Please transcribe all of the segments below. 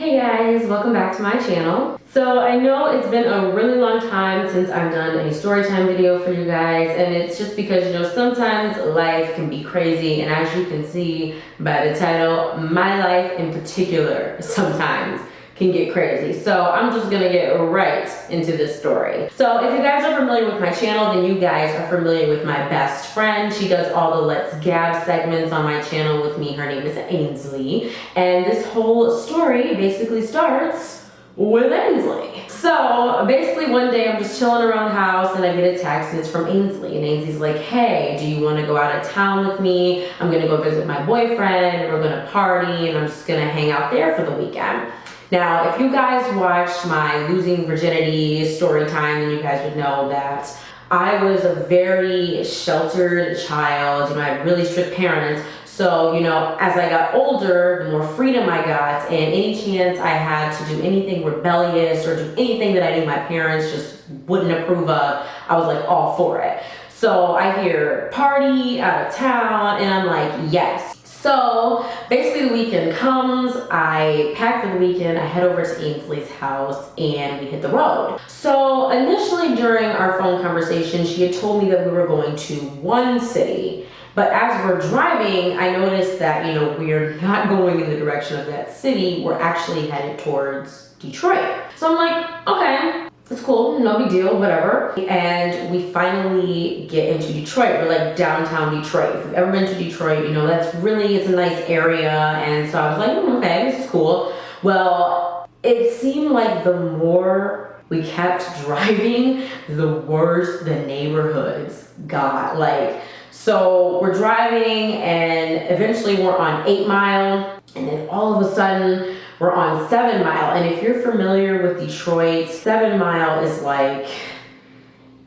Hey guys, welcome back to my channel. So I know it's been a really long time since I've done a storytime video for you guys, and it's just because sometimes life can be crazy, and as you can see by the title, my life in particular sometimes can get crazy. So I'm just gonna get right into this story. So if you guys are familiar with my channel, then you guys are familiar with my best friend. She does all the Let's Gab segments on my channel with me. Her name is Ainsley. And this whole story basically starts with Ainsley. So basically one day I'm just chilling around the house and I get a text and it's from Ainsley. And Ainsley's like, hey, do you want to go out of town with me? I'm gonna go visit my boyfriend and we're gonna party and I'm just gonna hang out there for the weekend. Now, if you guys watched my Losing Virginity story time, then you guys would know that I was a very sheltered child. I had really strict parents. So, as I got older, the more freedom I got, and any chance I had to do anything rebellious or do anything that I knew my parents just wouldn't approve of, I was like all for it. So I hear party out of town, and I'm like, yes. So basically the weekend comes, I pack for the weekend, I head over to Ainsley's house and we hit the road. So initially during our phone conversation, she had told me that we were going to one city, but as we're driving, I noticed that, we're not going in the direction of that city, we're actually headed towards Detroit. So I'm like, okay. It's cool, no big deal, whatever. And we finally get into Detroit. We're like downtown Detroit. If you've ever been to Detroit, it's a nice area. And so I was like, okay, this is cool. Well, it seemed like the more we kept driving, the worse the neighborhoods got. So we're driving and eventually we're on 8 Mile. And then all of a sudden, we're on 7 Mile, and if you're familiar with Detroit, 7 Mile is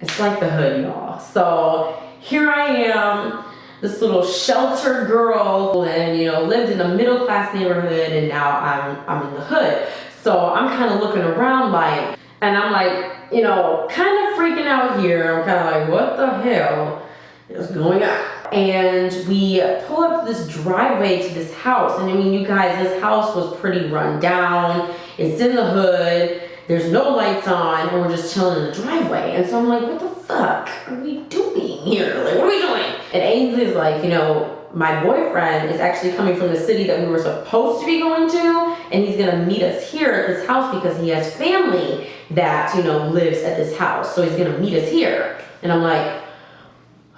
it's like the hood, y'all. So here I am, this little sheltered girl, and lived in a middle class neighborhood, and now I'm in the hood. So I'm kind of looking around and I'm kind of freaking out here. I'm kind of like, what the hell is going on? And we pull up this driveway to this house. And you guys, this house was pretty run down. It's in the hood. There's no lights on. And we're just chilling in the driveway. And so I'm like, what the fuck are we doing here? What are we doing? And Ainsley's like, my boyfriend is actually coming from the city that we were supposed to be going to. And he's going to meet us here at this house because he has family that, lives at this house. So he's going to meet us here. And I'm like,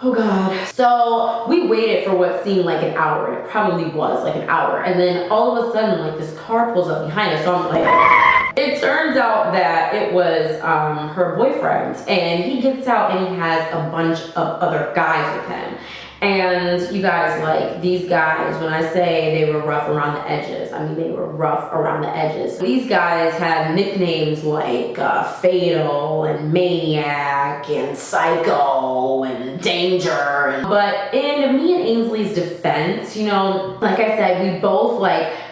oh God. So we waited for what seemed like an hour. It probably was like an hour. And then all of a sudden, this car pulls up behind us. So I'm like, it turns out that it was her boyfriend. And he gets out and he has a bunch of other guys with him. And you guys, these guys, when I say they were rough around the edges, they were rough around the edges. These guys had nicknames like Fatal and Maniac and Psycho and Danger. But in me and Ainsley's defense, like I said, we both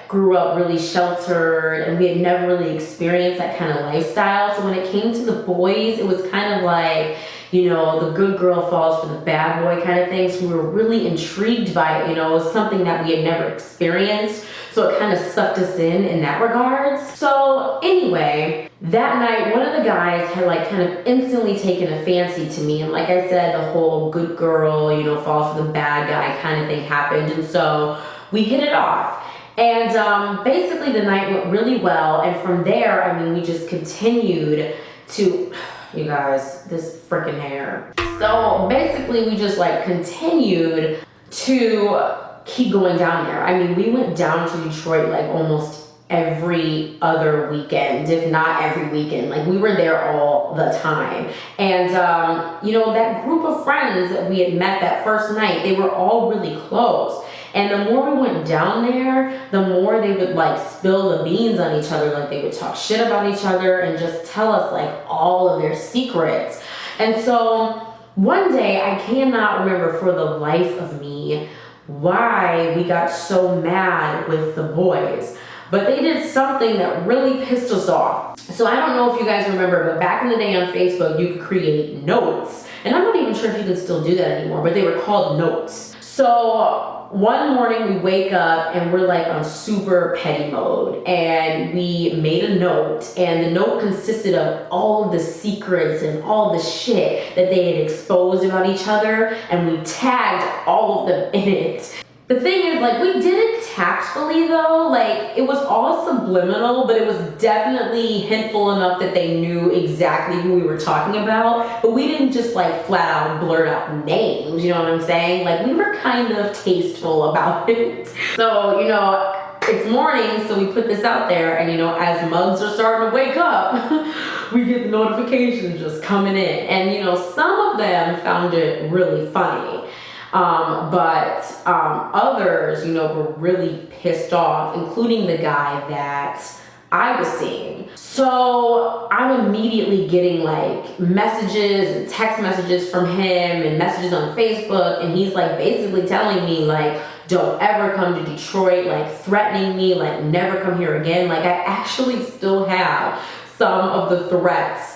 grew up really sheltered and we had never really experienced that kind of lifestyle. So when it came to the boys, it was kind of the good girl falls for the bad boy kind of thing. So we were really intrigued by it. It was something that we had never experienced. So it kind of sucked us in that regards. So anyway, that night, one of the guys had kind of instantly taken a fancy to me. And like I said, the whole good girl, falls for the bad guy kind of thing happened. And so we hit it off. And basically the night went really well. And from there, we just continued to, you guys, this freaking hair. So basically we just continued to keep going down there. We went down to Detroit almost every other weekend, if not every weekend. We were there all the time. And that group of friends that we had met that first night, they were all really close. And the more we went down there, the more they would spill the beans on each other. They would talk shit about each other and just tell us all of their secrets. And so one day, I cannot remember for the life of me why we got so mad with the boys. But they did something that really pissed us off. So I don't know if you guys remember, but back in the day on Facebook, you could create notes. And I'm not even sure if you can still do that anymore, but they were called notes. So one morning we wake up and we're like on super petty mode, and we made a note, and the note consisted of all of the secrets and all the shit that they had exposed about each other, and we tagged all of them in it. The thing is, like, we did it tactfully though, like, it was all subliminal, but it was definitely hintful enough that they knew exactly who we were talking about, but we didn't just like flat out blurt out names, you know what I'm saying? Like, we were kind of tasteful about it. So, you know, it's morning, so we put this out there, and you know, as mugs are starting to wake up, we get the notifications just coming in, and you know, some of them found it really funny. But others, you know, were really pissed off, including the guy that I was seeing. So I'm immediately getting like messages and text messages from him and messages on Facebook, and he's like basically telling me like, don't ever come to Detroit, like threatening me, like never come here again. Like, I actually still have some of the threats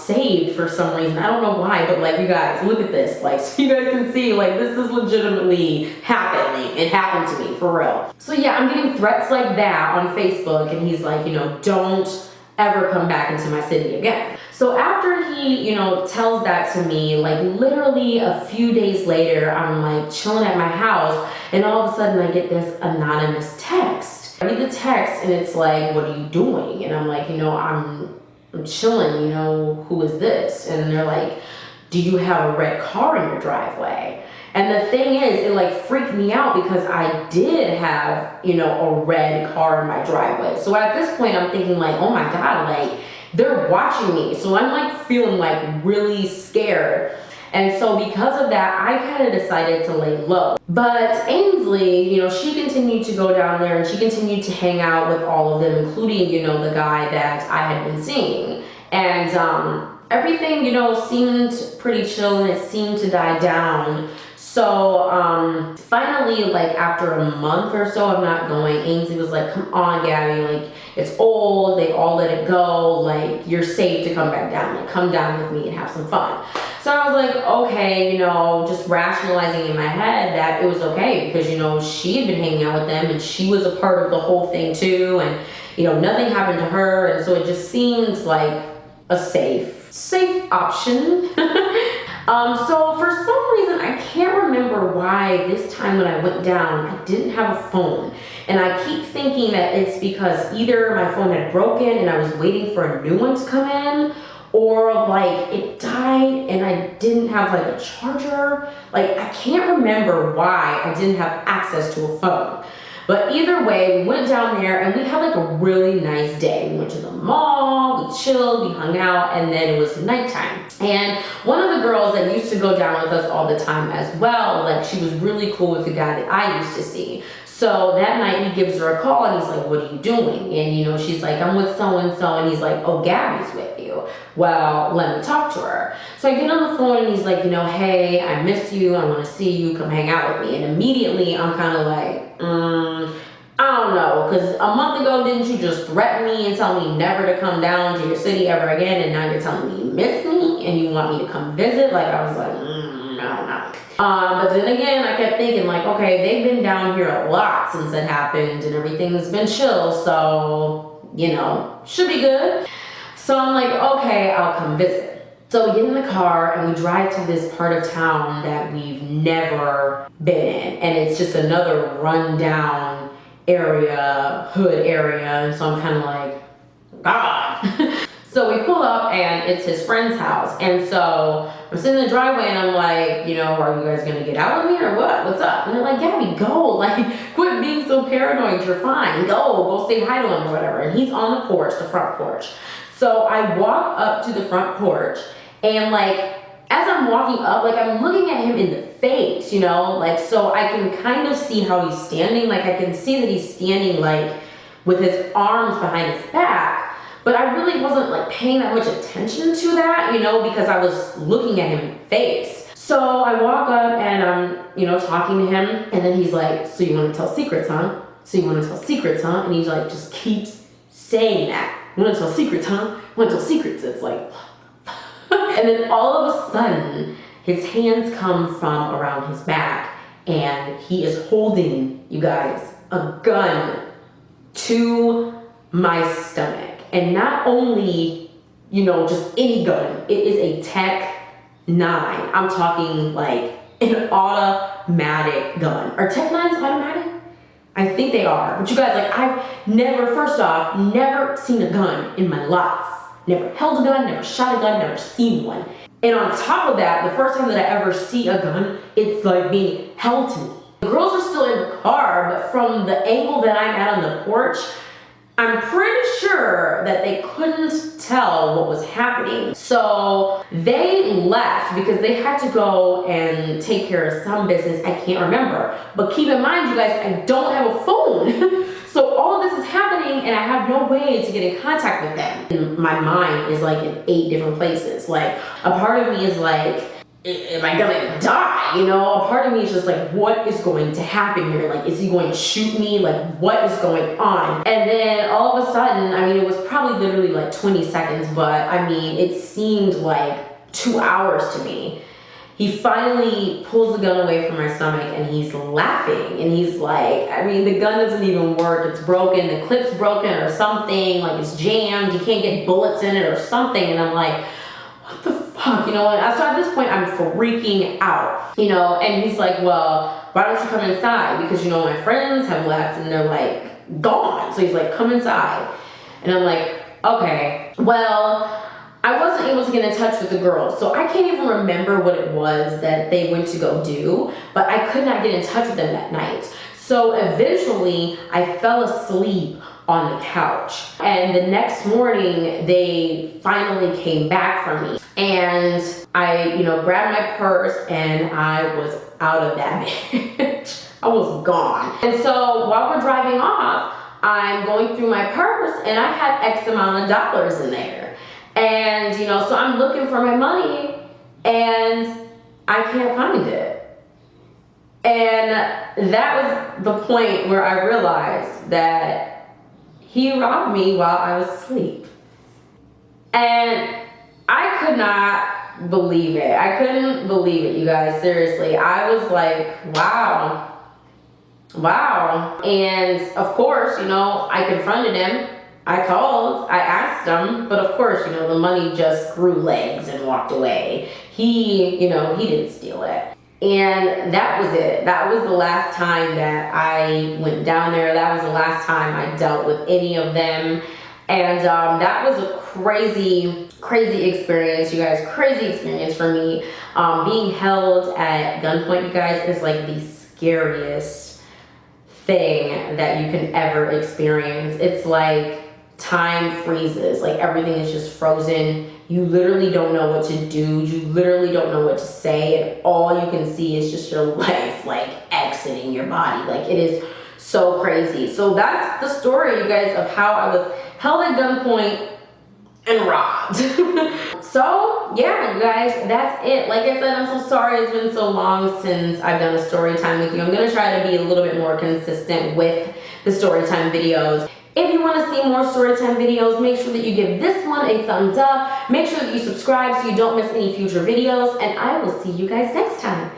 saved for some reason. I don't know why, but like, you guys, look at this. Like, so you guys can see, like, this is legitimately happening. It happened to me, for real. So yeah, I'm getting threats like that on Facebook, and he's like, you know, don't ever come back into my city again. So after he, you know, tells that to me, like literally a few days later, I'm like chilling at my house, and all of a sudden I get this anonymous text. I read the text, and it's like, what are you doing? And I'm like, you know, I'm chilling, you know, who is this? And they're like, do you have a red car in your driveway? And the thing is, it like freaked me out because I did have, you know, a red car in my driveway. So at this point, I'm thinking like, oh my God, like they're watching me. So I'm like feeling like really scared. And so because of that, I kind of decided to lay low. But Ainsley, you know, she continued to go down there, and she continued to hang out with all of them, including, you know, the guy that I had been seeing. And everything, you know, seemed pretty chill, and it seemed to die down. So finally, like after a month or so of not going, Ainsley was like, come on, Gabby, like it's old, they all let it go, like you're safe to come back down, like come down with me and have some fun. So I was like, okay, you know, just rationalizing in my head that it was okay because, you know, she had been hanging out with them and she was a part of the whole thing too, and you know, nothing happened to her, and so it just seemed like a safe option. So for some reason, I can't remember why this time when I went down, I didn't have a phone. And I keep thinking that it's because either my phone had broken and I was waiting for a new one to come in, or like it died and I didn't have like a charger. Like, I can't remember why I didn't have access to a phone. But either way, we went down there and we had like a really nice day. We went to the mall, we chilled, we hung out, and then it was nighttime. And one of the girls that used to go down with us all the time as well, like she was really cool with the guy that I used to see. So that night he gives her a call and he's like, what are you doing? And you know, she's like, I'm with so-and-so, and he's like, oh, Gabby's with you. Well, let me talk to her. So I get on the phone and he's like, you know, hey, I missed you, I want to see you, come hang out with me. And immediately I'm kind of like, I don't know, because a month ago, didn't you just threaten me and tell me never to come down to your city ever again, and now you're telling me you miss me and you want me to come visit? Like, I was like, no. But then again, I kept thinking like, okay, they've been down here a lot since it happened and everything's been chill, so, you know, should be good. So I'm like, okay, I'll come visit. So we get in the car and we drive to this part of town that we've never been in, and it's just another rundown area, hood area, and so I'm kind of like, God. So we pull up and it's his friend's house, and so I'm sitting in the driveway and I'm like, you know, are you guys gonna get out with me or what? What's up? And they're like, Gabby, go, like quit being so paranoid, you're fine, go say hi to him or whatever. And he's on the porch, the front porch. So I walk up to the front porch, and like as I'm walking up, like I'm looking at him in the face, you know, like so I can kind of see how he's standing. Like I can see that he's standing like with his arms behind his back, but I really wasn't like paying that much attention to that, you know, because I was looking at him in the face. So I walk up and I'm, you know, talking to him, and then he's like, so you want to tell secrets, huh? So you want to tell secrets, huh? And he's like, just keeps saying that. You want to tell secrets, huh? You want to tell secrets? It's like, and then all of a sudden, his hands come from around his back, and he is holding, you guys, a gun to my stomach. And not only, just any gun, it is a Tech 9. I'm talking like an automatic gun. Are Tech 9s automatic? I think they are. But you guys, like, I've first off, never seen a gun in my life. Never held a gun, never shot a gun, never seen one. And on top of that, the first time that I ever see a gun, it's like being held to me. The girls are still in the car, but from the angle that I'm at on the porch, I'm pretty sure that they couldn't tell what was happening. So they left because they had to go and take care of some business. I can't remember. But keep in mind, you guys, I don't have a phone. So all of this is happening and I have no way to get in contact with them. And my mind is like in 8 different places. Like, a part of me is like, am I gonna die? A part of me is just like, what is going to happen here? Like, is he going to shoot me? Like, what is going on? And then all of a sudden, it was probably literally like 20 seconds, but it seemed like 2 hours to me. He finally pulls the gun away from my stomach and he's laughing. And he's like, the gun doesn't even work. It's broken. The clip's broken or something. Like, it's jammed. You can't get bullets in it or something. And I'm like, what the fuck, So at this point, I'm freaking out, and he's like, well, why don't you come inside? Because, my friends have left and they're like gone. So he's like, come inside. And I'm like, okay, well, I wasn't able to get in touch with the girls. So I can't even remember what it was that they went to go do, but I could not get in touch with them that night. So eventually I fell asleep on the couch. And the next morning, they finally came back for me. And I, grabbed my purse and I was out of that bitch. I was gone. And so while we're driving off, I'm going through my purse and I had X amount of dollars in there. And, so I'm looking for my money and I can't find it. And that was the point where I realized that he robbed me while I was asleep. And I could not believe it. I couldn't believe it, you guys, seriously. I was like, wow. And of course, I confronted him. I called, I asked him, but of course, the money just grew legs and walked away. He didn't steal it. And that was it. That was the last time that I went down there. That was the last time I dealt with any of them. And that was a crazy experience, you guys. Crazy experience for me. Being held at gunpoint, you guys, is like the scariest thing that you can ever experience. It's like time freezes. Like, everything is just frozen. You literally don't know what to do. You literally don't know what to say. And all you can see is just your life, like, exiting your body. Like, it is so crazy. So that's the story, you guys, of how I was held at gunpoint and robbed. So, yeah, you guys, that's it. Like I said, I'm so sorry it's been so long since I've done a story time with you. I'm going to try to be a little bit more consistent with the story time videos. If you want to see more Storytime videos, make sure that you give this one a thumbs up. Make sure that you subscribe so you don't miss any future videos. And I will see you guys next time.